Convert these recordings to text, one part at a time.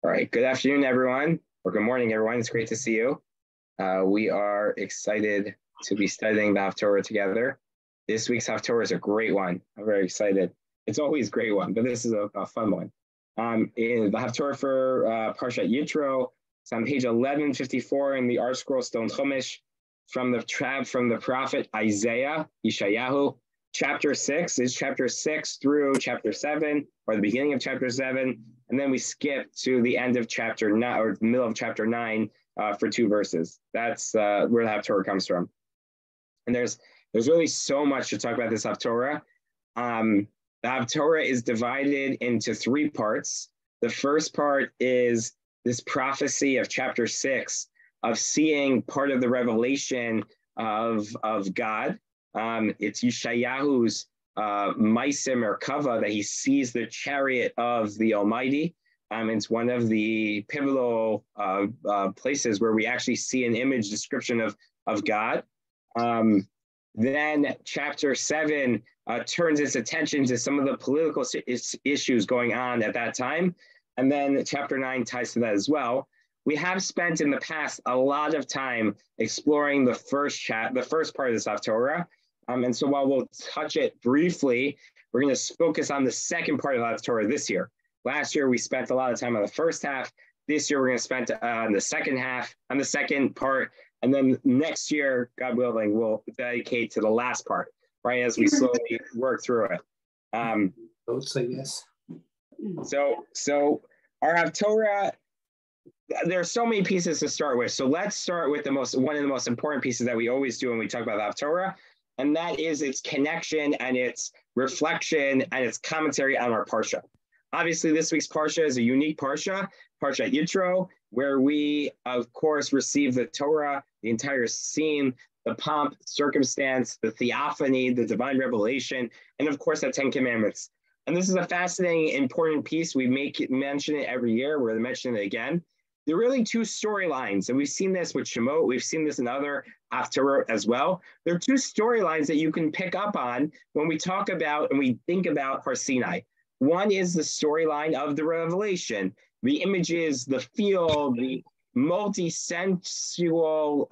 All right, good afternoon, everyone, or good morning, everyone. It's great to see you. We are excited to be studying the Haftarah together. This week's Haftarah is a great one. I'm very excited. It's always a great one, but this is a fun one. In the Haftarah for Parashat Yitro, it's on page 1154 in the Art Scroll Stone Chumash from the prophet Isaiah, Yeshayahu. Chapter 6 is chapter 6 through chapter 7, or the beginning of chapter 7, and then we skip to the end of chapter 9, or the middle of chapter 9 for 2 verses. That's where the Haftarah comes from. And there's really so much to talk about this Haftarah. The Haftarah is divided into 3 parts. The first part is this prophecy of chapter 6, of seeing part of the revelation of God. It's Yeshayahu's Maisim or Kava that he sees the chariot of the Almighty. It's one of the pivotal places where we actually see an image description of God. Then chapter 7 turns its attention to some of the political issues going on at that time. And then chapter 9 ties to that as well. We have spent in the past a lot of time exploring the first part of this Haftarah. And so while we'll touch it briefly, we're going to focus on the second part of the Haftarah this year. Last year, we spent a lot of time on the first half. This year, we're going to spend on the second half, on the second part. And then next year, God willing, we'll dedicate to the last part, right, as we slowly work through it. Both say yes. So our Haftarah, there are so many pieces to start with. So let's start with one of the most important pieces that we always do when we talk about the Haftarah, and that is its connection and its reflection and its commentary on our Parsha. Obviously, this week's Parsha is a unique Parsha, Parashat Yitro, where we, of course, receive the Torah, the entire scene, the pomp, circumstance, the theophany, the divine revelation, and of course, the 10 Commandments. And this is a fascinating, important piece. We mention it every year. We're going to mention it again. There are really 2 storylines, and we've seen this with Shemot. We've seen this in other Haftarah as well. There are 2 storylines that you can pick up on when we talk about and we think about Har Sinai. One is the storyline of the revelation, the images, the feel, the multi-sensual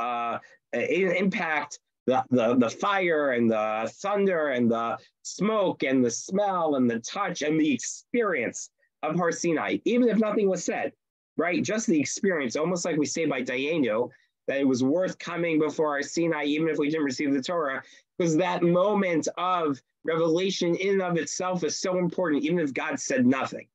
impact, the fire and the thunder and the smoke and the smell and the touch and the experience of Har Sinai, even if nothing was said. Right, just the experience, almost like we say by Dayenu, that it was worth coming before Har Sinai, even if we didn't receive the Torah, because that moment of revelation in and of itself is so important, even if God said nothing,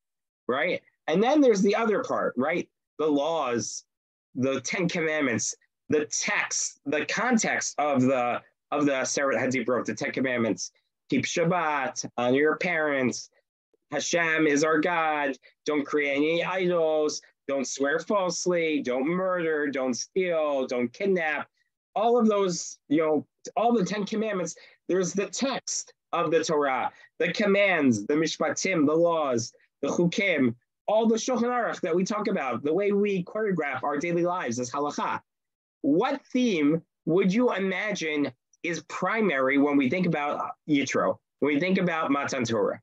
right? And then there's the other part, right? The laws, the 10 Commandments, the text, the context of the Aseret HaDibrot, the 10 Commandments. Keep Shabbat, honor your parents. Hashem is our God. Don't create any idols. Don't swear falsely, don't murder, don't steal, don't kidnap. All of those, all the 10 Commandments, there's the text of the Torah, the commands, the mishpatim, the laws, the chukim, all the Shulchan Aruch that we talk about, the way we choreograph our daily lives as halakha. What theme would you imagine is primary when we think about Yitro, when we think about Matan Torah?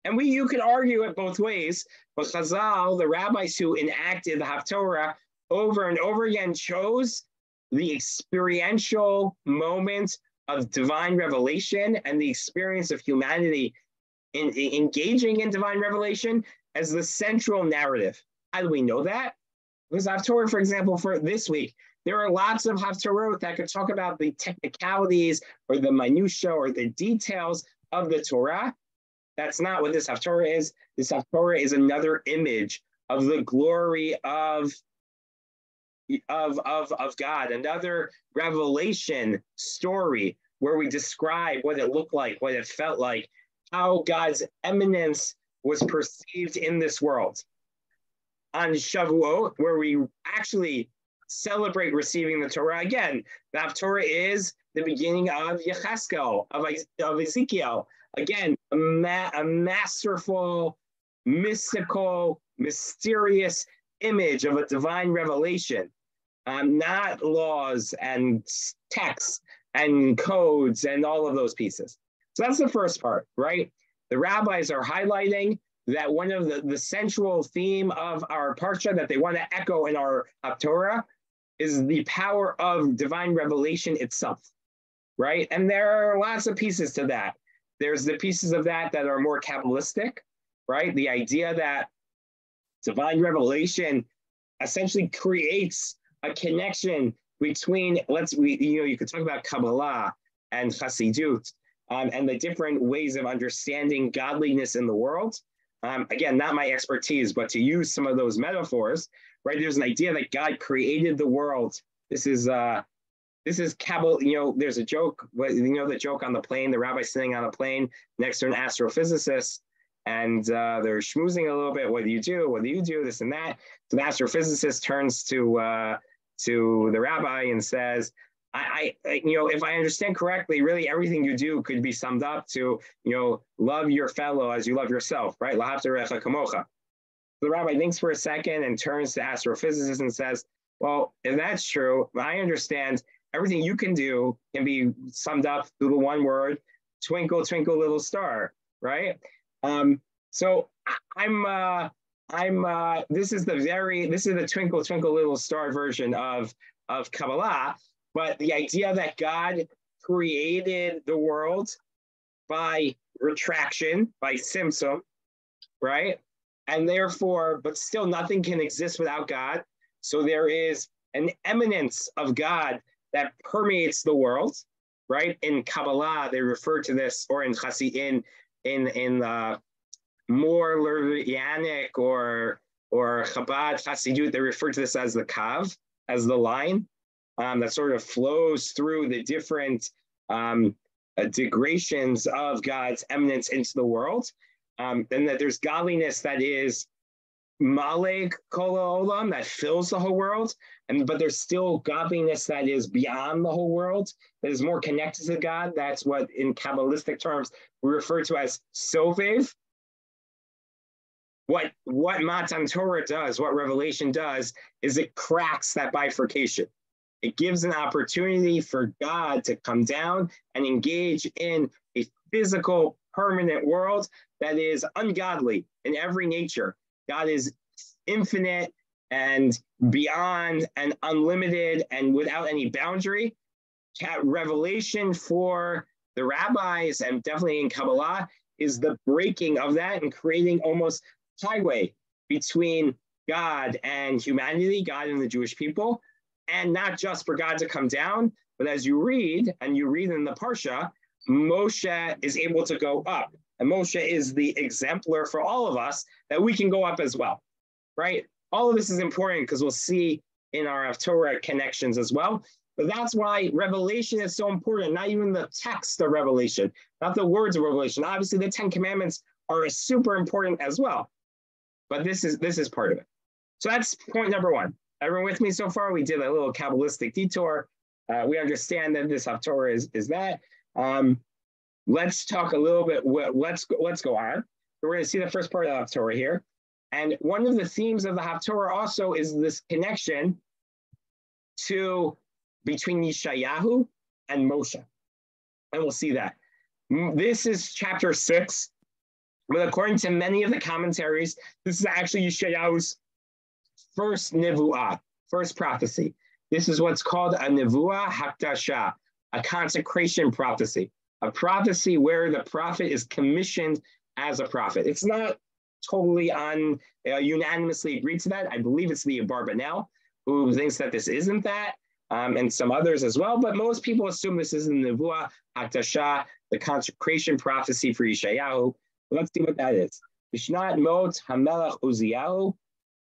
And you could argue it both ways, but Chazal, the rabbis who enacted the Haftarah over and over again, chose the experiential moment of divine revelation and the experience of humanity in engaging in divine revelation as the central narrative. How do we know that? Because Haftarah, for example, for this week, there are lots of Haftarot that could talk about the technicalities or the minutiae or the details of the Torah. That's not what this Haftarah is. This Haftarah is another image of the glory of God, another revelation story where we describe what it looked like, what it felt like, how God's eminence was perceived in this world. On Shavuot, where we actually celebrate receiving the Torah again, the Haftarah is the beginning of Yecheskel, of Ezekiel. Again, a masterful, mystical, mysterious image of a divine revelation, not laws and texts and codes and all of those pieces. So that's the first part, right? The rabbis are highlighting that one of the central theme of our Parsha that they want to echo in our Haftarah is the power of divine revelation itself, right? And there are lots of pieces to that. There's the pieces of that are more Kabbalistic, right? The idea that divine revelation essentially creates a connection between, you could talk about Kabbalah and Chassidut, and the different ways of understanding godliness in the world. Again, not my expertise, but to use some of those metaphors, right? There's an idea that God created the world. This is Kabbalah. There's a joke. The joke on the plane. The rabbi sitting on a plane next to an astrophysicist, and they're schmoozing a little bit. What do you do? What do you do? This and that. So the astrophysicist turns to the rabbi and says, if I understand correctly, really everything you do could be summed up to, love your fellow as you love yourself, right? L'haftarecha kamocha. The rabbi thinks for a second and turns to the astrophysicist and says, well, if that's true, I understand everything you can do can be summed up through the one word, twinkle, twinkle, little star, right? So this is the twinkle, twinkle, little star version of Kabbalah. But the idea that God created the world by retraction, by simsum, right? And therefore, but still nothing can exist without God. So there is an eminence of God that permeates the world, right? In Kabbalah, they refer to this, or in Chassid, in more Lervianic or Chabad Chassidut, they refer to this as the Kav, as the line. That sort of flows through the different degradations of God's eminence into the world. And that there's godliness that is Malek Kol Olam, that fills the whole world, but there's still godliness that is beyond the whole world, that is more connected to God. That's what in Kabbalistic terms we refer to as Sovev. What Matan Torah does, what Revelation does, is it cracks that bifurcation. It gives an opportunity for God to come down and engage in a physical, permanent world that is ungodly in every nature. God is infinite and beyond and unlimited and without any boundary. Revelation for the rabbis, and definitely in Kabbalah, is the breaking of that and creating almost highway between God and humanity, God and the Jewish people. And not just for God to come down, but as you read, and you read in the Parsha, Moshe is able to go up. And Moshe is the exemplar for all of us that we can go up as well, right? All of this is important because we'll see in our Haftarah connections as well. But that's why Revelation is so important, not even the text of Revelation, not the words of Revelation. Obviously, the 10 Commandments are super important as well. But this is part of it. So that's point number one. Everyone with me so far? We did a little Kabbalistic detour. We understand that this Haftarah is that. Let's talk a little bit. Let's go on. We're going to see the first part of the Haftarah here. And one of the themes of the Haftarah also is this connection between Yeshayahu and Moshe. And we'll see that. This is chapter 6. But according to many of the commentaries, this is actually Yeshayahu's first nevuah, first prophecy. This is what's called a nevuah hakdasha, a consecration prophecy, a prophecy where the prophet is commissioned as a prophet. It's not totally unanimously agreed to that. I believe it's the Abarbanel who thinks that this isn't that, and some others as well. But most people assume this is the nevuah hakdasha, the consecration prophecy for Yeshayahu. Let's see what that is. Bishnat Mot HaMelech Uziyahu.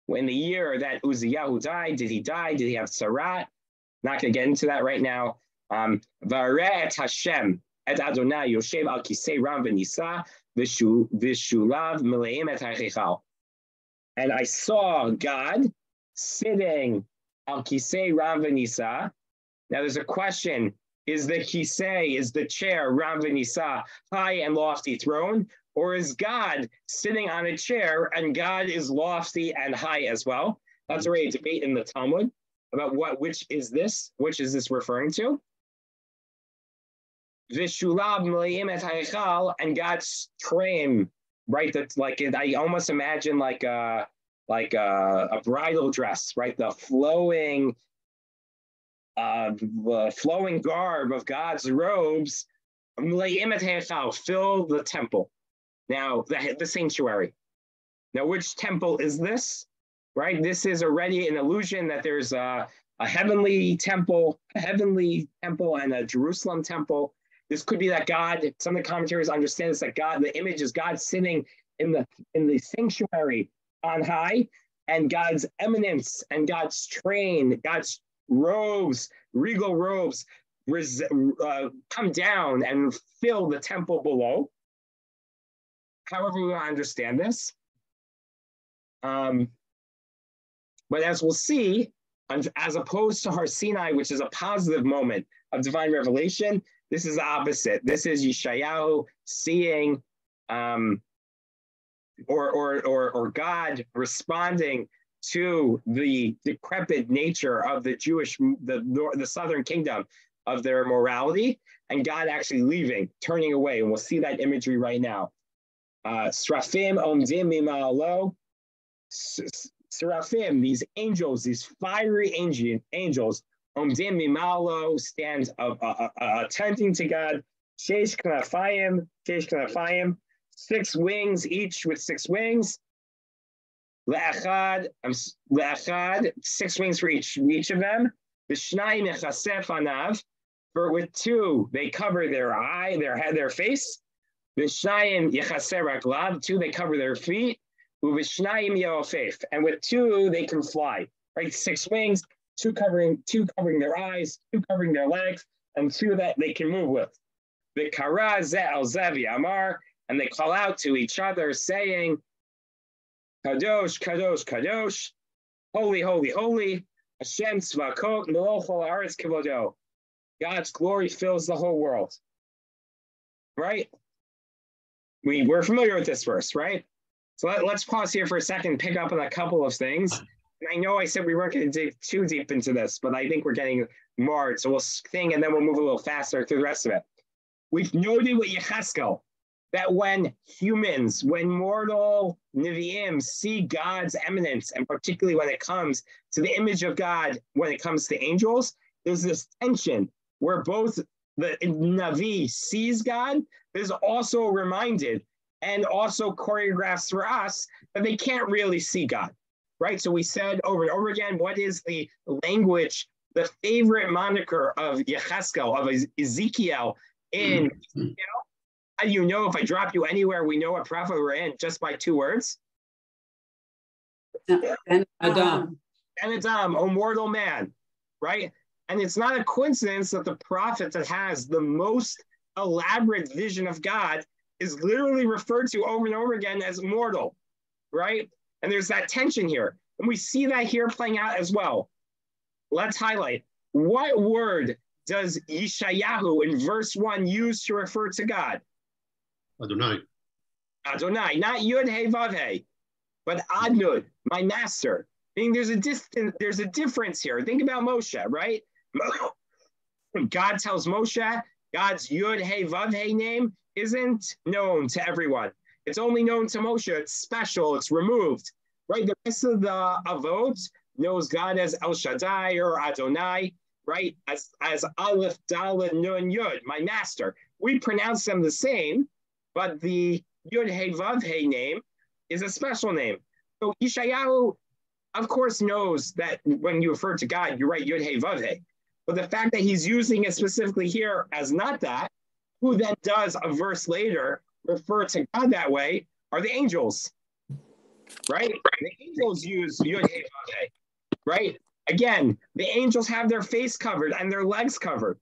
When the year that Uziyahu died, did he die? Did he have tzarat? Not going to get into that right now. V'areh et Hashem et Adonai Yoshev al kisei ram v'nisa v'shulav meleim et ha'chechal. And I saw God sitting al kisei ram v'nisa. Now there's a question: is the kisei, is the chair ram v'nisa, high and lofty throne? Or is God sitting on a chair and God is lofty and high as well? That's already a debate in the Talmud about which is this referring to? Vishulab meleim et ha'echal, and God's frame right? That's like I almost imagine like a bridal dress, right? The flowing garb of God's robes, fill the temple. Now the sanctuary. Now, which temple is this? Right? This is already an illusion that there's a heavenly temple, and a Jerusalem temple. This could be that God, some of the commentaries understand this, that God, the image is God sitting in the sanctuary on high, and God's eminence and God's train, God's robes, regal robes, come down and fill the temple below. However we want to understand this. But as we'll see, as opposed to Har Sinai, which is a positive moment of divine revelation, this is the opposite. This is Yeshayahu seeing, or God responding to the decrepit nature of the the southern kingdom, of their morality, and God actually leaving, turning away. And we'll see that imagery right now. Srafim omdim mima'alo. Seraphim, these angels, these fiery angels, omdim mima'alo, stand attending to God. Sheish kanafayim, 6 wings, each with 6 wings. Le'achad, 6 wings for each of them. V'shnayim echasef anav, for with 2 they cover their eye, their head, their face. V'shnayim yechaser raklav, 2 they cover their feet. Uv'shnayim yeofef, and with 2 they can fly. Right, 6 wings, 2 covering their eyes, 2 covering their legs, and 2 that they can move with. V'kara ze al zevi amar, and they call out to each other, saying, Kadosh, Kadosh, Kadosh, holy, holy, holy, Hashem tzvakot melech kol haaretz kevodo. God's glory fills the whole world. Right? We're familiar with this verse, right? So let's pause here for a second, pick up on a couple of things. And I know I said we weren't going to dig too deep into this, but I think we're getting marred. So we'll sing and then we'll move a little faster through the rest of it. We've noted with Yecheskel that when mortal Nevi'im see God's eminence, and particularly when it comes to the image of God, when it comes to angels, there's this tension where both the Navi sees God, is also reminded and also choreographs for us that they can't really see God, right? So we said over and over again, what is the language, the favorite moniker of Yecheskel, of Ezekiel in Ezekiel? How do you know if I drop you anywhere, we know what prophet we're in just by 2 words? And Adam. And Adam, O mortal man, right? And it's not a coincidence that the prophet that has the most elaborate vision of God is literally referred to over and over again as mortal, right? And there's that tension here. And we see that here playing out as well. Let's highlight. What word does Yeshayahu in verse 1 use to refer to God? Adonai. Adonai, not Yud He Vav He, but Adnud, my master. Meaning there's a difference here. Think about Moshe, right? God tells Moshe, God's Yud He Vav He name isn't known to everyone. It's only known to Moshe. It's special. It's removed, right? The rest of the Avot knows God as El Shaddai or Adonai, right? As Aleph, Dalet, Nun, Yud, my master. We pronounce them the same, but the Yud He Vav He name is a special name. So Yeshayahu, of course, knows that when you refer to God, you write Yud He Vav He. But the fact that he's using it specifically here as not that, who then does a verse later refer to God that way, are the angels, right? The angels use Yud He Vav He, right? Again, the angels have their face covered and their legs covered.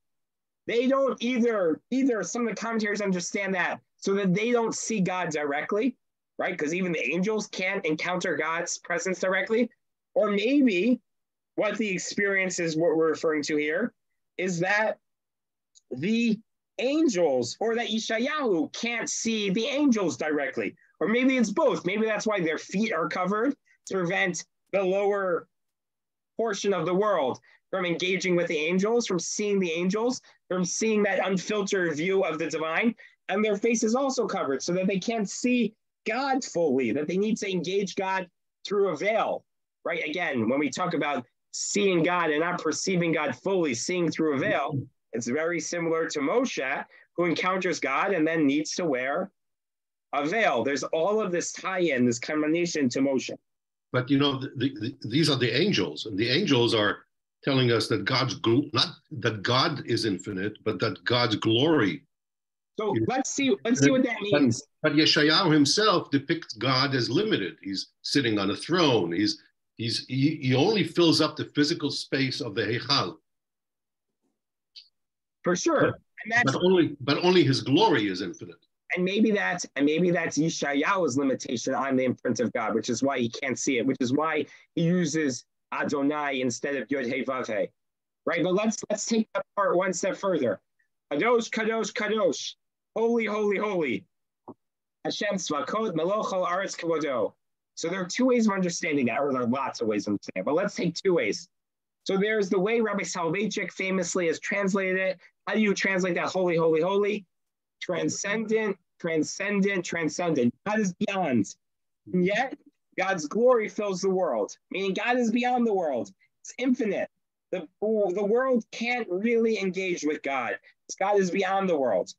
They don't either some of the commentaries understand that so that they don't see God directly, right? Because even the angels can't encounter God's presence directly. Or maybe what the experience is, what we're referring to here, is that the angels, or that Yeshayahu can't see the angels directly. Or maybe it's both. Maybe that's why their feet are covered to prevent the lower portion of the world from engaging with the angels, from seeing the angels, from seeing that unfiltered view of the divine. And their face is also covered so that they can't see God fully, that they need to engage God through a veil, right? Again, when we talk about seeing God and not perceiving God fully, seeing through a veil, it's very similar to Moshe, who encounters God and then needs to wear a veil. There's all of this tie-in, this combination to Moshe. But these are the angels, and the angels are telling us that not that God is infinite, but that God's glory. So let's see what that means. But Yeshayahu himself depicts God as limited. He's sitting on a throne. He only fills up the physical space of the Heichal. For sure. But only his glory is infinite. And maybe that's Yeshayahu's limitation on the imprint of God, which is why he can't see it, which is why he uses Adonai instead of Yod He Vav He. Right? But let's take that part one step further. Kadosh, Kadosh, Kadosh. Holy, holy, holy. Hashem Tzvakot, Melochal Aretz Kavodo. So there are two ways of understanding that, or there are lots of ways of understanding it, but let's take two ways. So there's the way Rabbi Soloveitchik famously has translated it. How do you translate that holy, holy, holy? Transcendent, transcendent, transcendent. God is beyond. And yet, God's glory fills the world, meaning God is beyond the world. It's infinite. The world can't really engage with God. God is beyond the world.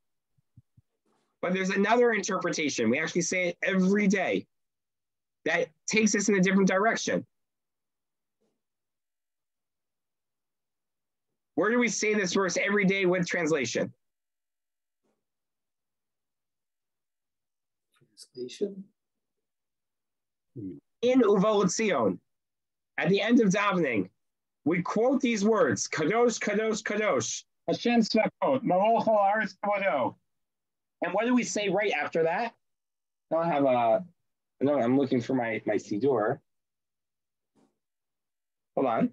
But there's another interpretation. We actually say it every day that takes us in a different direction. Where do we say this verse every day with translation? Translation? In Uvo Tzion, at the end of davening, we quote these words: Kadosh, Kadosh, Kadosh, Hashem Tzvakot, Melochal Aretz Kavodo. And what do we say right after that? I'm looking for my Siddur. Hold on.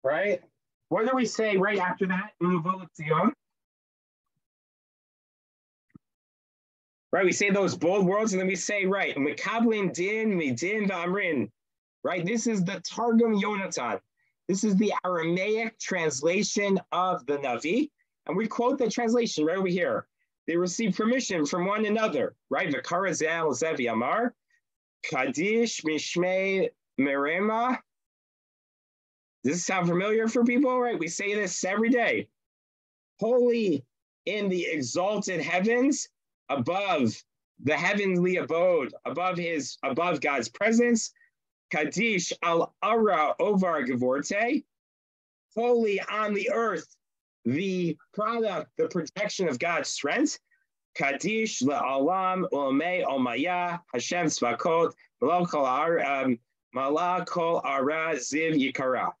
Right? What do we say right after that in Uvo Tzion? Right, we say those bold words, and then we say, right, Mekablin din, midin v'amrin. Right, this is the Targum Yonatan. This is the Aramaic translation of the Navi. And we quote the translation right over here. They receive permission from one another, right? V'kara zel zevi amar, Kadish mishmei merema. Does this sound familiar for people, right? We say this every day. Holy in the exalted heavens, above the heavenly abode, above God's presence. Kadish al ara ovar gevorte, holy on the earth, the product, the projection of God's strength. Kadish la'alam ulmei omaya Hashem tzvakot malakol ara ziv yikara.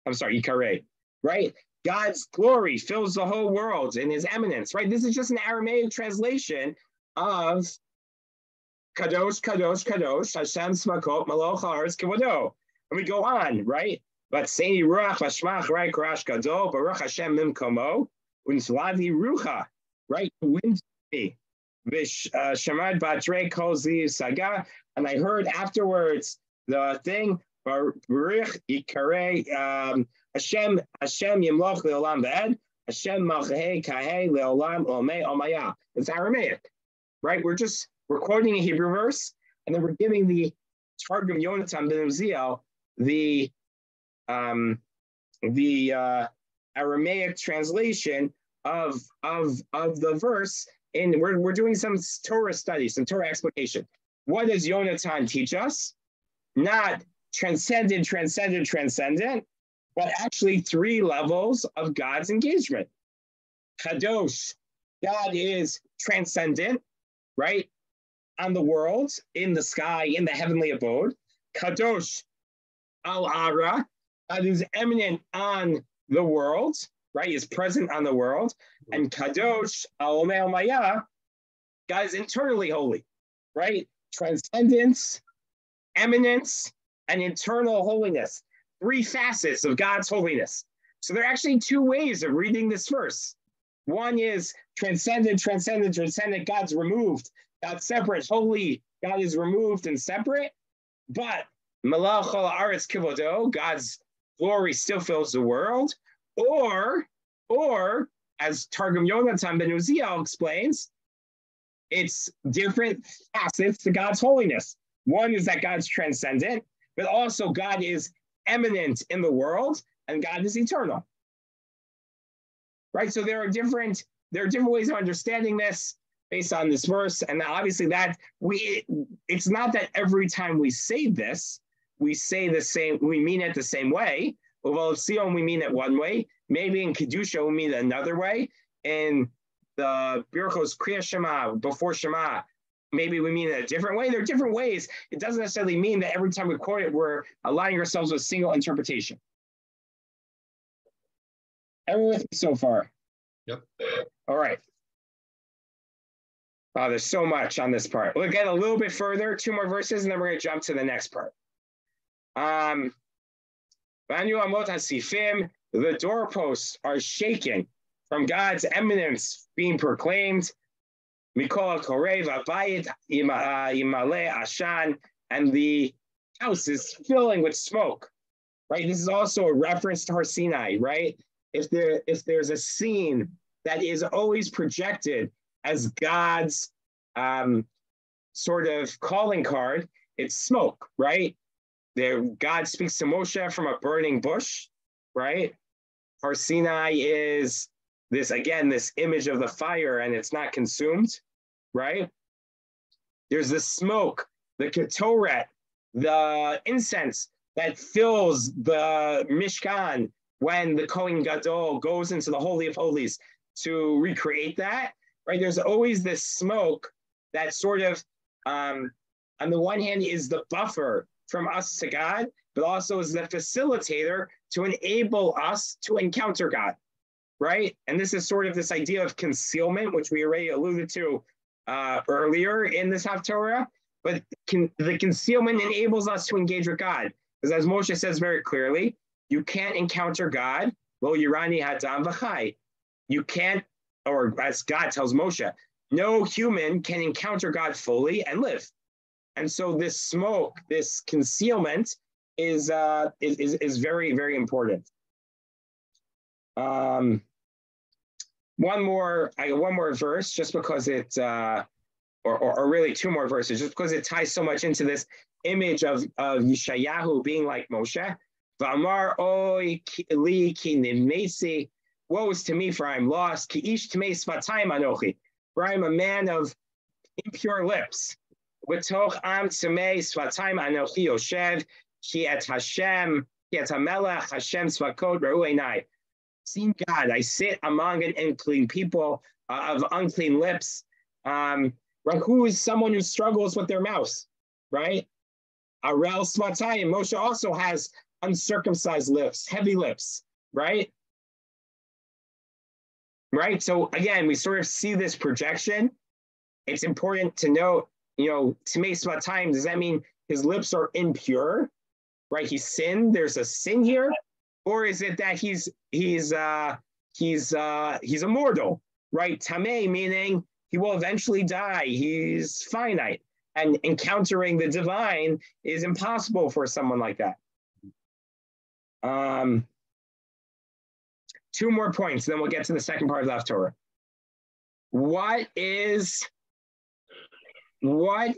I'm sorry, yikare, right? God's glory fills the whole world in his eminence, right? This is just an Aramaic translation of Kadosh, Kadosh, Kadosh, Hashem Tzvakot, Melochal Aretz Kavodo. And we go on, right? But Seini Ruach Vashmach Rai Karash Gadol, Baruch Hashem Mimkomo, Unslavi Rucha, right? Wind me. Vish Shamad Batre Kozi Saga. And I heard afterwards the thing, Baruch Ikare Hashem Yimloch Leolam Ve'ed, Hashem Malchei Kahei Leolam Omei Omaya. It's Aramaic, right? We're quoting a Hebrew verse, and then we're giving the Targum Yonatan ben Uziel the Aramaic translation of the verse, and we're doing some Torah study, some Torah explication. What does Yonatan teach us? Not transcendent, but actually three levels of God's engagement. Kadosh, God is transcendent, right? On the world, in the sky, in the heavenly abode. Kadosh al-Ara, God is eminent on the world, right? He is present on the world. And Kadosh al-Omei Maya, God is internally holy, right? Transcendence, eminence, and internal holiness. Three facets of God's holiness. So there are actually two ways of reading this verse. One is transcendent, God's removed. God's separate, holy, God is removed and separate, but Melochal Aretz Kavodo, God's glory still fills the world. Or as Targum Yonatan ben Uziel explains, it's different facets to God's holiness. One is that God's transcendent, but also God is eminent in the world, and God is eternal. Right? So there are different ways of understanding this based on this verse, and obviously it's not that every time we say this, we say the same, we mean it the same way. Well, in Sion, we mean it one way. Maybe in Kedusha, we mean it another way. In the Birchos Kriya Shema, before Shema, maybe we mean it a different way. There are different ways. It doesn't necessarily mean that every time we quote it, we're aligning ourselves with a single interpretation. Everyone with me so far? Yep. All right. Wow, there's so much on this part. We'll get a little bit further, 2 more verses, and then we're going to jump to the next part. The doorposts are shaking from God's eminence being proclaimed. Mikol Korev Abayit Imale Ashan, and the house is filling with smoke. Right? This is also a reference to Har Sinai, right? If there's a scene that is always projected as God's sort of calling card, it's smoke, right? There, God speaks to Moshe from a burning bush, right? Har Sinai is this image of the fire, and it's not consumed, right? There's the smoke, the ketoret, the incense that fills the Mishkan when the Kohen Gadol goes into the Holy of Holies to recreate that, right? There's always this smoke that sort of, on the one hand, is the buffer from us to God, but also is the facilitator to enable us to encounter God, right? And this is sort of this idea of concealment, which we already alluded to earlier in this Haftarah, but the concealment enables us to engage with God. Because as Moshe says very clearly, you can't encounter God, Lo Yirani Hadam V'chai. You can't, or as God tells Moshe, no human can encounter God fully and live. And so this smoke, this concealment is very, very important. One more verse, just because it, or really 2 more verses, just because it ties so much into this image of Yeshayahu being like Moshe. V'amar oy li ki nimnesi, woe is to me, for I am lost. Ki ish tamei svatayim anochi, for I am a man of impure lips. V'toch am tamei svatayim anochi yoshev, ki et Hashem, ki et hamelech Hashem svakot ra'u einai. Seen God, I sit among an unclean people of unclean lips. Right? Who is someone who struggles with their mouth, right? Arel svatayim. Moshe also has uncircumcised lips, heavy lips, right? Right. So again, we sort of see this projection. It's important to note, tamei svatayim, does that mean his lips are impure? Right? He sinned. There's a sin here. Or is it that he's immortal, right? Tamei, meaning he will eventually die. He's finite, and encountering the divine is impossible for someone like that. 2 more points, then we'll get to the second part of the Haftarah. What is I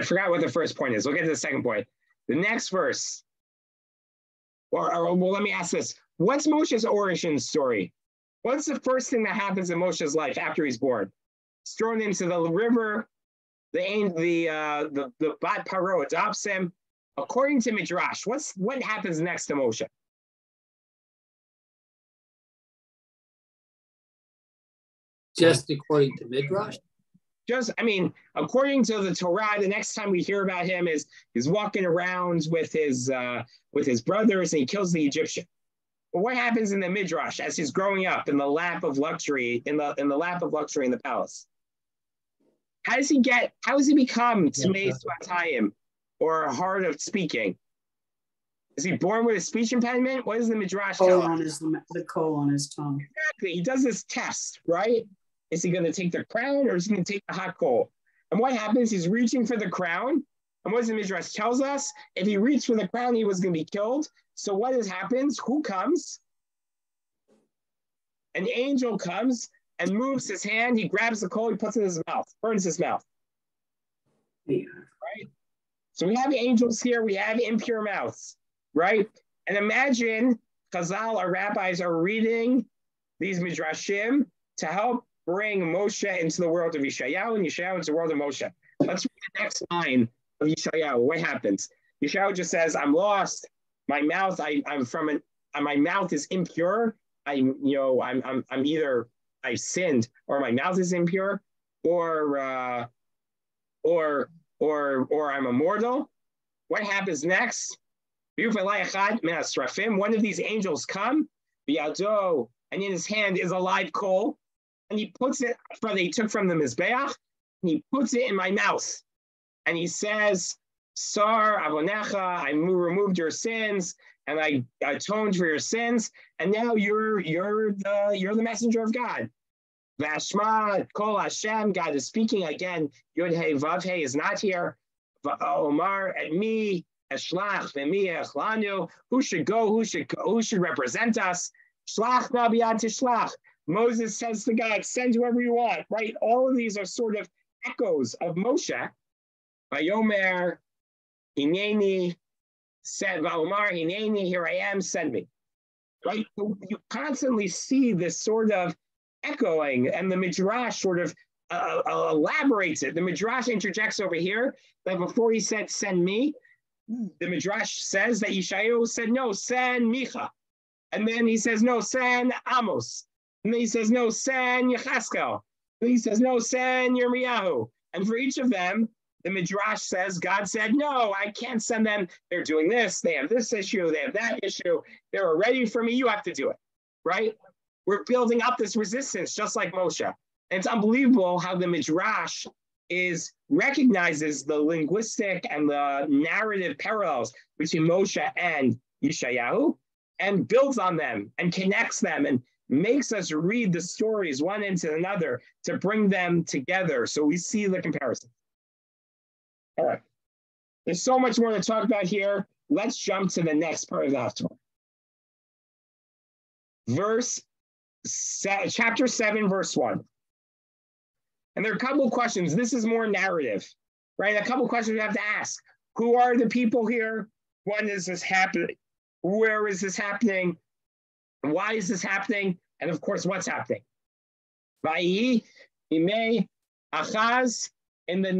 forgot what the first point is. We'll get to the second point. The next verse, well, let me ask this. What's Moshe's origin story? What's the first thing that happens in Moshe's life after he's born? He's thrown into the river. The Bat Paro adopts him. According to Midrash, what happens next to Moshe? Just according to Midrash? According to the Torah, the next time we hear about him is he's walking around with his brothers and he kills the Egyptian. But what happens in the Midrash as he's growing up in the lap of luxury, in the lap of luxury in the palace? How does he become Tamei Svatayim, or hard of speaking? Is he born with a speech impediment? What does the Midrash tell us? The coal on his tongue. Exactly. He does this test, right? Is he going to take the crown or is he going to take the hot coal? And what happens? He's reaching for the crown. And what does the Midrash tells us? If he reached for the crown, he was going to be killed. So what happens? Who comes? An angel comes and moves his hand. He grabs the coal, he puts it in his mouth, burns his mouth. Yeah. Right? So we have angels here. We have impure mouths. Right? And imagine Chazal, our rabbis, are reading these Midrashim to help bring Moshe into the world of Yeshayahu and Yeshayahu into the world of Moshe. Let's read the next line of Yeshayahu. What happens? Yeshayahu just says, I'm lost. My mouth, my mouth is impure. I'm either I've sinned or my mouth is impure or I'm immortal. What happens next? One of these angels come, and in his hand is a live coal, and he puts it he took from the Mizbeach, and he puts it in my mouth, and he says, Sar avonecha, I removed your sins, and I atoned for your sins, and now you're the messenger of God. Vashma kol Hashem, God is speaking again. Yod Hey Vav Hey is not here. Omar at me. Shlach v'miach lanu. Who should go? Who should represent us? Shlach nabiyad tishlach. Moses says to God, "Send whoever you want." Right? All of these are sort of echoes of Moshe. Vayomer hineni said, "Vaomar hineni, here I am. Send me." Right? So you constantly see this sort of echoing, and the Midrash sort of elaborates it. The Midrash interjects over here that before he said, "Send me," the Midrash says that Yeshayahu said, no, send Micha. And then he says, no, send Amos. And then he says, no, send Yecheskel. And he says, no, send Yirmiyahu. And for each of them, the Midrash says, God said, no, I can't send them. They're doing this. They have this issue. They have that issue. They're already for me. You have to do it, right? We're building up this resistance, just like Moshe. And it's unbelievable how the Midrash recognizes the linguistic and the narrative parallels between Moshe and Yeshayahu and builds on them and connects them and makes us read the stories one into another to bring them together so we see the comparison. All right. There's so much more to talk about here. Let's jump to the next part of the Haftarah. Chapter 7, verse 1. And there are a couple of questions. This is more narrative, right? A couple of questions we have to ask. Who are the people here? When is this happening? Where is this happening? Why is this happening? And of course, what's happening? Vayhi imei Achaz, in the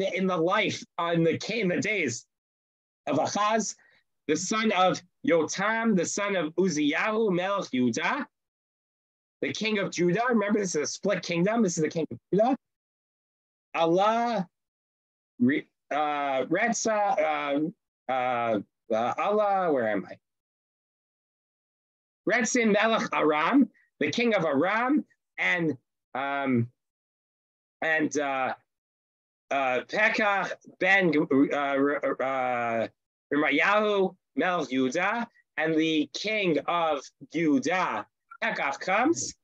days of Achaz, the son of Yotam, the son of Uziyahu, Melech Yehuda, the king of Judah. Remember, this is a split kingdom. This is the king of Judah. Allah, Retza, Allah, where am I? Retzin Melech Aram, the king of Aram, and Pekah ben Remayahu Melech Yehuda, and the king of Judah, Pekah, comes.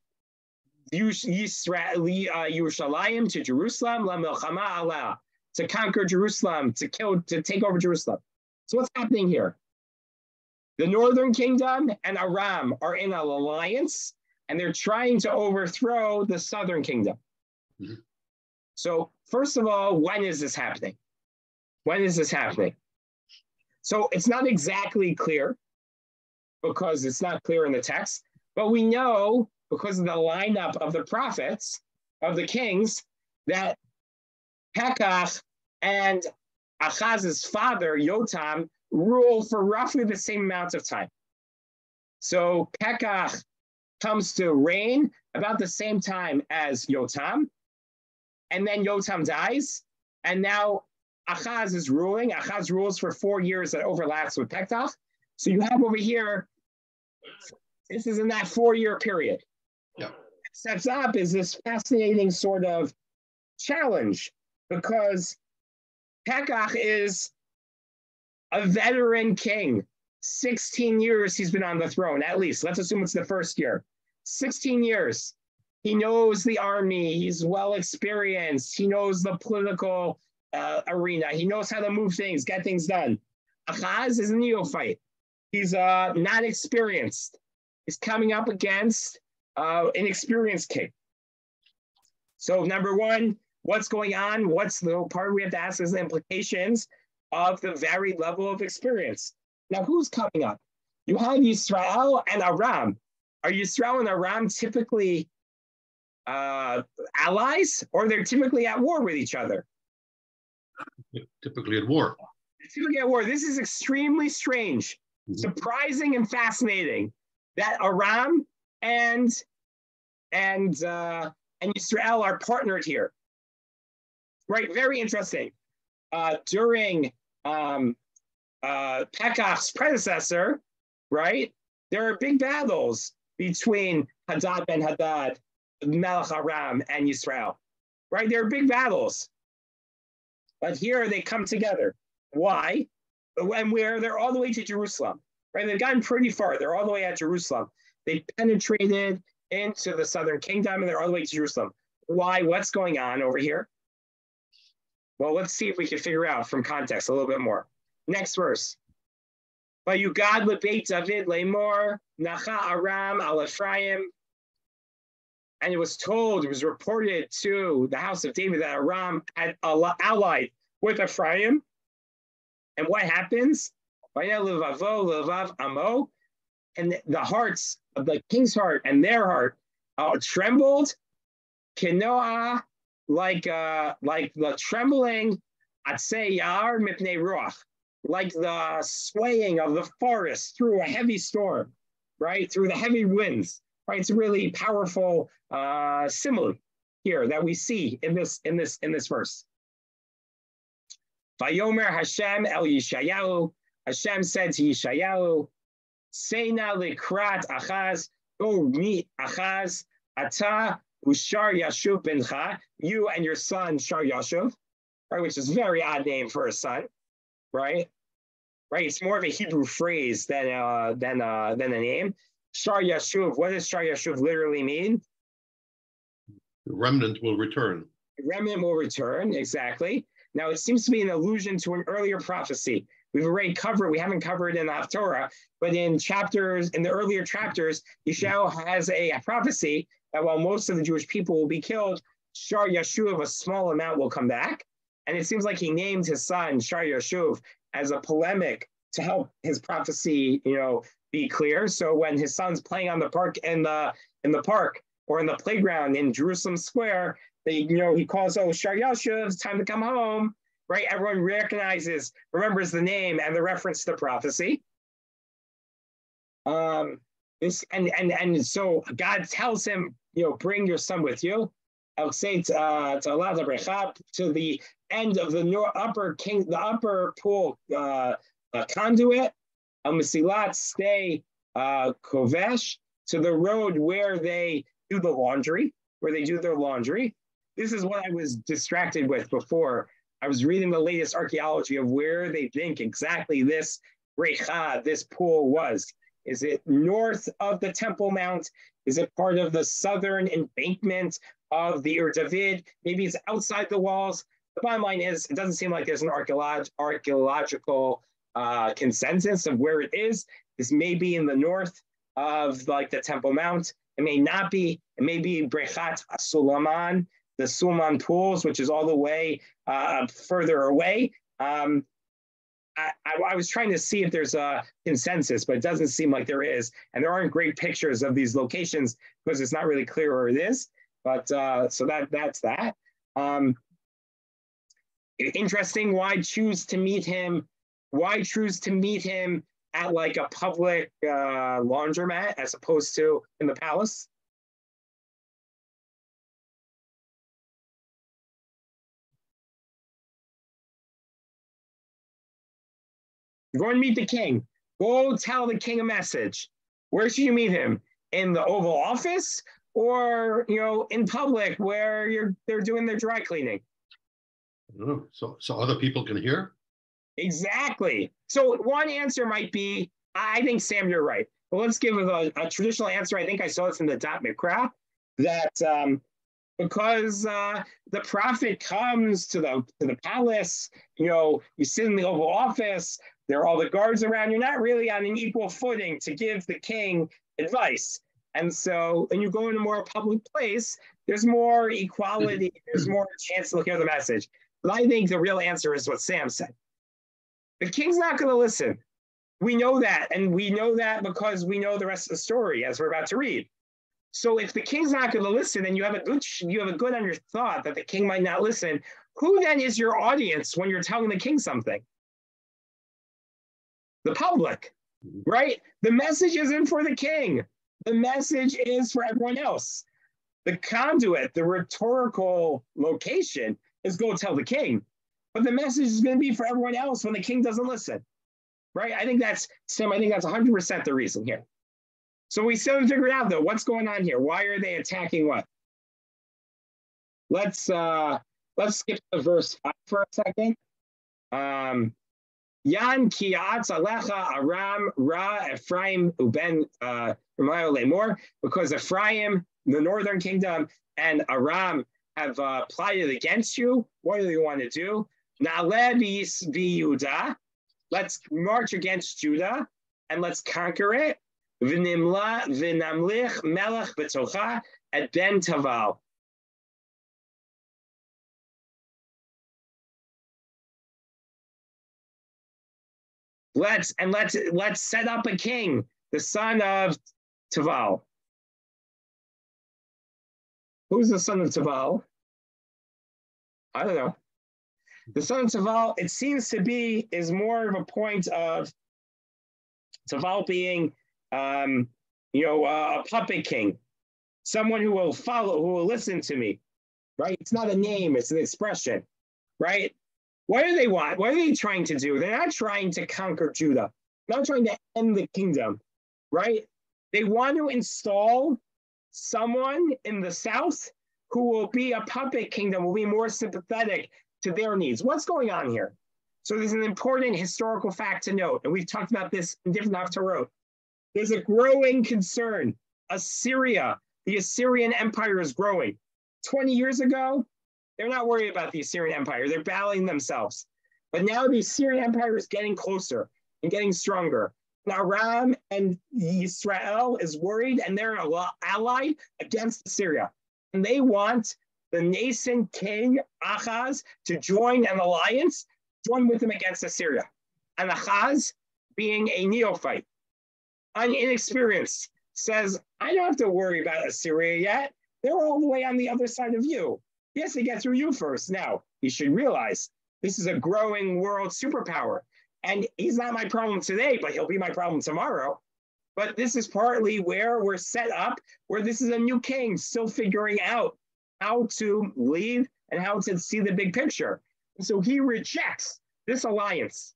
Yerushalayim to Jerusalem, La Milchama Allah, to conquer Jerusalem, to take over Jerusalem. So what's happening here? The northern kingdom and Aram are in an alliance, and they're trying to overthrow the southern kingdom. Mm-hmm. So first of all, when is this happening? When is this happening? So it's not exactly clear because it's not clear in the text, but we know because of the lineup of the prophets, of the kings, that Pekah and Achaz's father, Yotam, rule for roughly the same amount of time. So Pekah comes to reign about the same time as Yotam, and then Yotam dies, and now Achaz is ruling. Achaz rules for 4 years that overlaps with Pekah. So you have over here, this is in that 4-year period. Yeah. What sets up is this fascinating sort of challenge because Pekah is a veteran king. 16 years he's been on the throne, at least. Let's assume it's the first year. 16 years. He knows the army. He's well experienced. He knows the political arena. He knows how to move things, get things done. Achaz is a neophyte. He's not experienced. He's coming up against an experienced king. So number one, what's going on? What's the part we have to ask is the implications of the varied level of experience. Now, who's coming up? You have Yisrael and Aram. Are Yisrael and Aram typically allies, or they're typically at war with each other? Typically at war. Typically at war. This is extremely strange, surprising, and fascinating that Aram and Yisrael are partnered here. Right, very interesting. During Pekach's predecessor, right, there are big battles between Hadad ben Hadad, Melech Aram, and Yisrael. Right, there are big battles. But here they come together. Why? And where? They're all the way to Jerusalem. Right, they've gotten pretty far. They're all the way at Jerusalem. They penetrated into the southern kingdom, and they're all the way to Jerusalem. Why? What's going on over here? Well, let's see if we can figure out from context a little bit more. Next verse. Vayugad lebeit David lemor nacha Aram al Ephraim. And it was reported to the house of David that Aram had allied with Ephraim. And what happens? And the hearts of the king's heart and their heart trembled. Kenoah, like the trembling atzei yar mipnei ruach, like the swaying of the forest through a heavy storm, right? Through the heavy winds, right? It's a really powerful simile here that we see in this verse. Vayomer Hashem el Yeshayahu. Hashem said to Yeshayahu, "Say now likrat Achaz, go meet Achaz, ata ushar Yashuv bencha, you and your son Shar Yashuv," right? Which is a very odd name for a son, right? Right. It's more of a Hebrew phrase than a name. Shar Yashuv. What does Shar Yashuv literally mean? The remnant will return. The remnant will return. Exactly. Now, it seems to be an allusion to an earlier prophecy. We haven't covered in the Haftarah, but in the earlier chapters, Yeshayahu has a prophecy that while most of the Jewish people will be killed, Shar Yashuv, a small amount, will come back. And it seems like he named his son Shar Yashuv as a polemic to help his prophecy, be clear. So when his son's playing on the park in the park or in the playground in Jerusalem Square, he calls, "Oh, Shar Yashuv, it's time to come home." Right? Everyone remembers the name and the reference to the prophecy. So God tells him, bring your son with you. I'll say to the end of the upper pool conduit. Mesilat stay kovesh, to the road where they do the laundry, their laundry. This is what I was distracted with before. I was reading the latest archaeology of where they think exactly this Reicha, this pool was. Is it north of the Temple Mount? Is it part of the southern embankment of the Ur David? Maybe it's outside the walls. The bottom line is, it doesn't seem like there's an archaeological consensus of where it is. This may be in the north of the Temple Mount. It may not be. It may be Brechat Sulaman, the Sulman pools, which is all the way further away. I was trying to see if there's a consensus, but it doesn't seem like there is. And there aren't great pictures of these locations because it's not really clear where it is. But so that's that. Interesting. Why choose to meet him? Why choose to meet him at a public laundromat as opposed to in the palace? Go and meet the king. Go tell the king a message. Where should you meet him? In the Oval Office, or in public where they're doing their dry cleaning? So other people can hear? Exactly. So one answer might be I think, Sam, you're right. But let's give a traditional answer. I think I saw this in the Dot Mikra, that because the prophet comes to the palace, you sit in the Oval Office, there are all the guards around, you're not really on an equal footing to give the king advice. And so when you go in a more public place, there's more equality, there's more chance to hear the message. But I think the real answer is what Sam said. The king's not going to listen. We know that, and we know that because we know the rest of the story as we're about to read. So if the king's not going to listen, and you have a good under thought that the king might not listen, who then is your audience when you're telling the king something? The public, right? The message isn't for the king. The message is for everyone else. The conduit, the rhetorical location is go tell the king, but the message is going to be for everyone else when the king doesn't listen, right? I think that's 100% the reason here. So we still haven't figured out though, what's going on here? Why are they attacking what? Let's skip to verse 5 for a second. Yan ki alecha Aram ra Ephraim uben Ramayo lemor, because Ephraim, the northern kingdom, and Aram have plotted against you. What do they want to do? Na'aleh v'Yehuda. Let's march against Judah and let's conquer it. V'nimla v'namlich melech b'tocha et ben taval. Let's set up a king, the son of Taval. Who's the son of Taval? I don't know. The son of Taval, it seems to be, is more of a point of Taval being, a puppet king, someone who will follow, who will listen to me, right? It's not a name, it's an expression, right? What do they want? What are they trying to do? They're not trying to conquer Judah. They're not trying to end the kingdom, right? They want to install someone in the south who will be a puppet kingdom, will be more sympathetic to their needs. What's going on here? So there's an important historical fact to note, and we've talked about this in different Haftarot. There's a growing concern. Assyria, the Assyrian Empire is growing. 20 years ago, they're not worried about the Assyrian Empire. They're battling themselves. But now the Assyrian Empire is getting closer and getting stronger. Now Aram and Israel is worried, and they're allied against Assyria. And they want the nascent king Achaz to join an alliance, join with them against Assyria. And Achaz, being a neophyte, inexperienced, says, I don't have to worry about Assyria yet. They're all the way on the other side of you. He has to get through you first. Now, you should realize this is a growing world superpower. And he's not my problem today, but he'll be my problem tomorrow. But this is partly where we're set up, where this is a new king still figuring out how to lead and how to see the big picture. And so he rejects this alliance.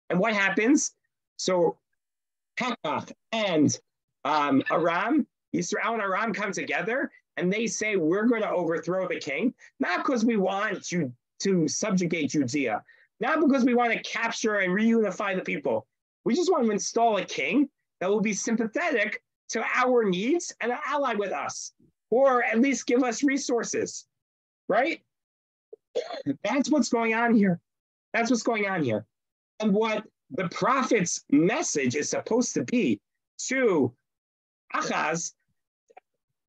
And what happens? So Pekach and Aram, Yisrael and Aram come together, and they say, we're going to overthrow the king, not because we want you to subjugate Judea, not because we want to capture and reunify the people. We just want to install a king that will be sympathetic to our needs and ally with us, or at least give us resources, right? That's what's going on here. That's what's going on here. And what the prophet's message is supposed to be to Achaz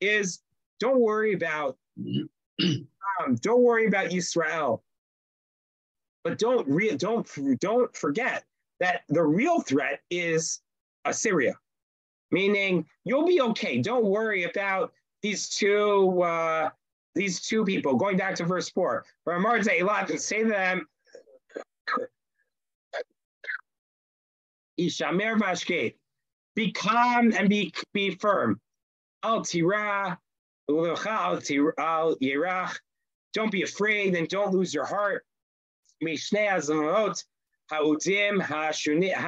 is, don't worry about Yisrael, but don't forget that the real threat is Assyria. Meaning, you'll be okay. Don't worry about these two people. Going back to verse 4, Ramar Zaylat can say to them, Ishamer vashket, be calm and be firm. Al tira, al yerach. Don't be afraid and don't lose your heart. Mishnei azamot ha'udim ha'shenim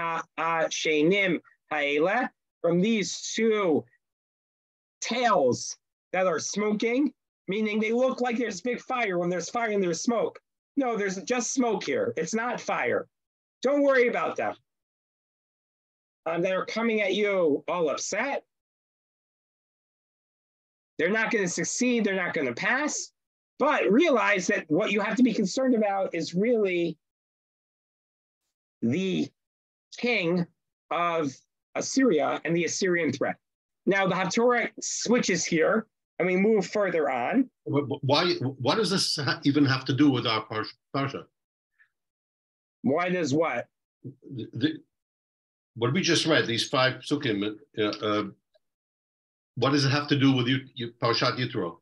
ha'eleh. From these two tails that are smoking, meaning they look like there's big fire when there's fire and there's smoke. No, there's just smoke here. It's not fire. Don't worry about them. that are coming at you all upset. They're not going to succeed. They're not going to pass. But realize that what you have to be concerned about is really the king of Assyria and the Assyrian threat. Now, the Haftarah switches here, and we move further on. Why? What does this even have to do with our Parsha? Why does what? What we just read, these 5 psukim, what does it have to do with Parashat Yitro?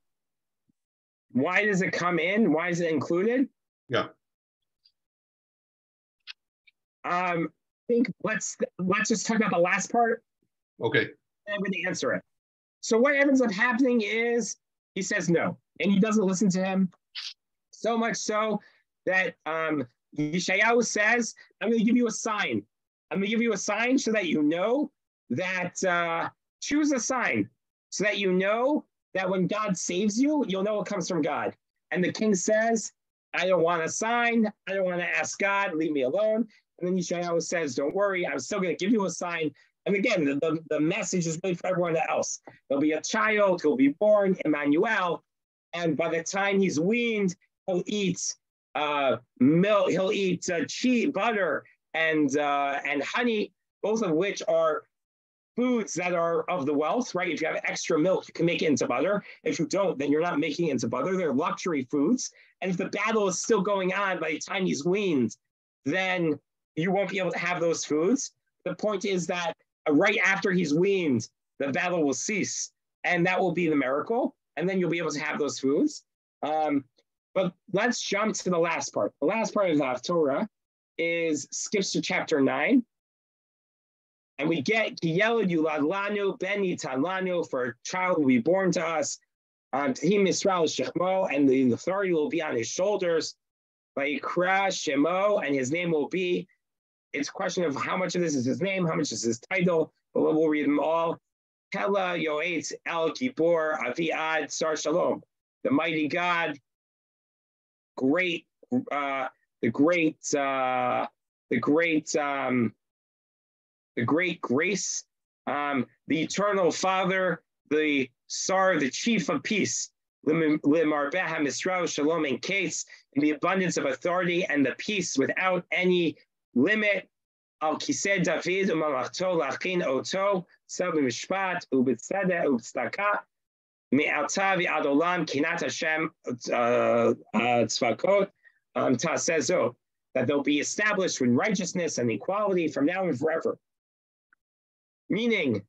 Why does it come in? Why is it included? Yeah. I think let's just talk about the last part. Okay. I'm going to answer it. So what ends up happening is he says no, and he doesn't listen to him. So much so that Yeshayahu says, I'm going to give you a sign. I'm going to give you a sign so that you know that, choose a sign so that you know that when God saves you, you'll know it comes from God. And the king says, I don't want a sign. I don't want to ask God, leave me alone. And then Yeshayahu says, don't worry, I'm still going to give you a sign. And again, the message is really for everyone else. There'll be a child who'll be born, Emmanuel, and by the time he's weaned, he'll eat milk, he'll eat cheese, butter, and honey, both of which are foods that are of the wealth, right? If you have extra milk, you can make it into butter. If you don't, then you're not making it into butter. They're luxury foods. And if the battle is still going on by the time he's weaned, then you won't be able to have those foods. The point is that right after he's weaned, the battle will cease, and that will be the miracle, and then you'll be able to have those foods. But let's jump to the last part. The last part of the Haftarah skips to chapter 9, and we get Ki Yeled Yulad Lanu Ben Yitan Lanu, for a child will be born to us. Tehim Yisrael Shechmo, and the authority will be on his shoulders. Vayikra Shemo, and his name will be. It's a question of how much of this is his name, how much is his title, but we'll read them all. Hela Yoetz El Gibor Aviad Sar Shalom, the mighty God, the great grace, the eternal Father, the Sar, the chief of peace, Limarbeh HaMisrael Shalom and Kates, in the abundance of authority and the peace without any limit. Al Kiseh David u'Malachto lachin oto sel b'mishpat u'b'tzedek u'b'tzedakah me'alta v'ad olam kinat Hashem tzvakot ta'aseh zo, that they'll be established with righteousness and equality from now and forever. Meaning,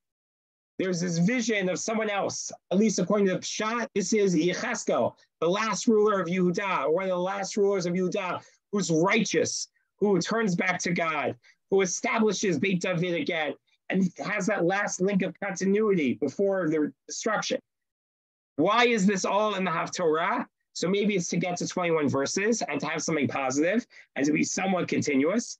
there's this vision of someone else, at least according to Pshat, this is Yecheskel, the last ruler of Yehudah, or one of the last rulers of Yehudah, who's righteous, who turns back to God, who establishes Beit David again, and has that last link of continuity before the destruction. Why is this all in the Haftarah? So maybe it's to get to 21 verses and to have something positive and to be somewhat continuous.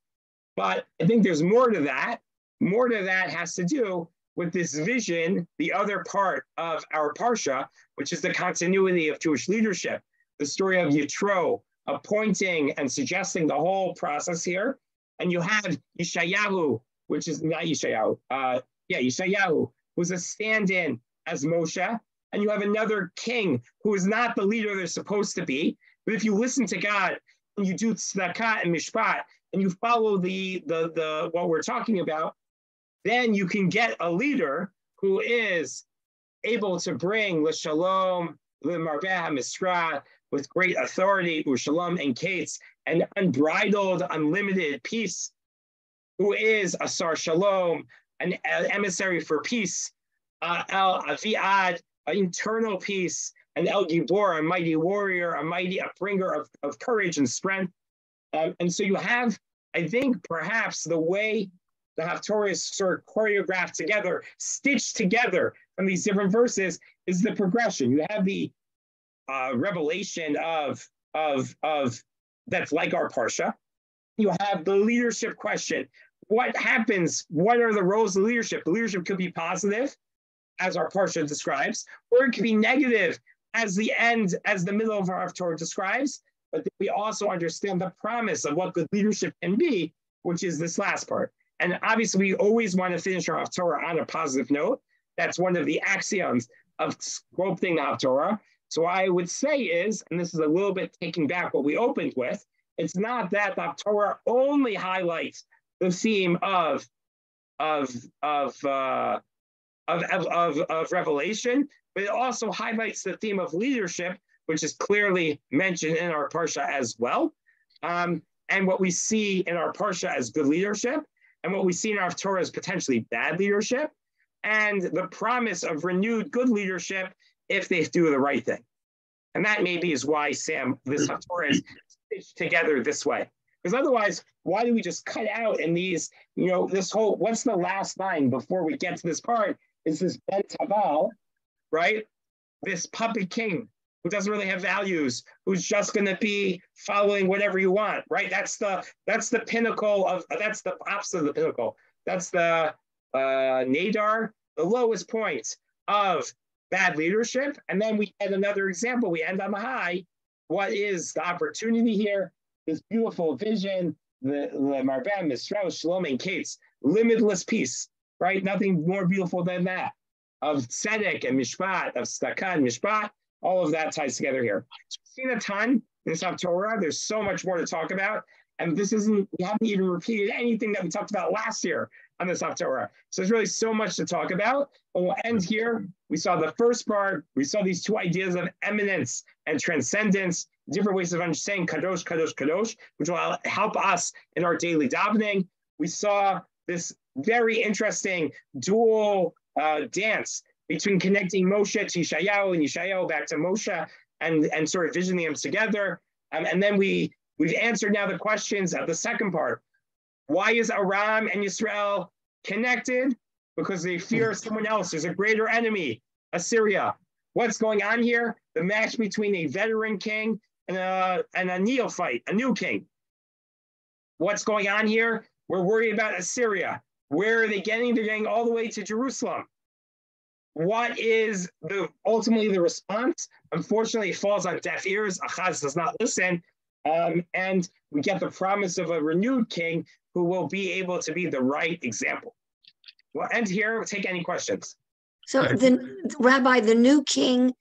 But I think there's more to that. More to that has to do with this vision, the other part of our Parsha, which is the continuity of Jewish leadership, the story of Yitro, appointing and suggesting the whole process here. And you have Yeshayahu, which is not Yeshayahu, Yeshayahu, who's a stand-in as Moshe. And you have another king who is not the leader they're supposed to be. But if you listen to God and you do tzedakah and mishpat, and you follow the what we're talking about, then you can get a leader who is able to bring l'shalom, l'marbeh ha'misra, with great authority, u'shalom and kates, and unbridled, unlimited peace, who is a sar shalom, an emissary for peace, el aviad, an internal peace, and el gibor, a mighty warrior, a bringer of courage and strength. And so you have, I think, perhaps the way the Haftarah is sort of choreographed together, stitched together from these different verses, is the progression. You have the revelation of that's like our Parsha. You have the leadership question. What happens? What are the roles of leadership? The leadership could be positive, as our Parsha describes, or it could be negative, as the middle of our Haftarah describes. But we also understand the promise of what good leadership can be, which is this last part. And obviously, we always want to finish our Haftarah on a positive note. That's one of the axioms of sculpting the Haftarah. So what I would say is, and this is a little bit taking back what we opened with, it's not that the Haftarah only highlights the theme of revelation, but it also highlights the theme of leadership, which is clearly mentioned in our Parsha as well. And what we see in our Parsha as good leadership, and what we see in our Haftarah as potentially bad leadership, and the promise of renewed good leadership if they do the right thing. And that maybe is why, Sam, this Haftarah is stitched together this way. Because otherwise, why do we just cut out in these, this whole, what's the last line before we get to this part? Is this Ben Taval, right? This puppet king who doesn't really have values, who's just going to be following whatever you want, right? That's the pinnacle of, that's the opposite of the pinnacle. That's the nadar, the lowest point of bad leadership. And then we get another example. We end on the high. What is the opportunity here? This beautiful vision, the Marbem, Yisro, Shalom, and Kates, limitless peace, right? Nothing more beautiful than that. Of tzedek and mishpat, of tzedakah and mishpat, all of that ties together here. So we've seen a ton in this Haftarah. There's so much more to talk about. And we haven't even repeated anything that we talked about last year on this Haftarah. So there's really so much to talk about. But we'll end here. We saw the first part. We saw these two ideas of eminence and transcendence, different ways of understanding kadosh, kadosh, kadosh, which will help us in our daily davening. We saw this very interesting dual dance between connecting Moshe to Yeshayahu and Yeshayahu back to Moshe and sort of visioning them together. And then we've answered now the questions of the second part. Why is Aram and Yisrael connected? Because they fear someone else. There's a greater enemy, Assyria. What's going on here? The match between a veteran king and a neophyte, a new king. What's going on here? We're worried about Assyria. Where are they getting? They're getting all the way to Jerusalem. What is ultimately the response? Unfortunately, it falls on deaf ears. Achaz does not listen. And we get the promise of a renewed king who will be able to be the right example. We'll end here. We'll take any questions. So Rabbi, the new king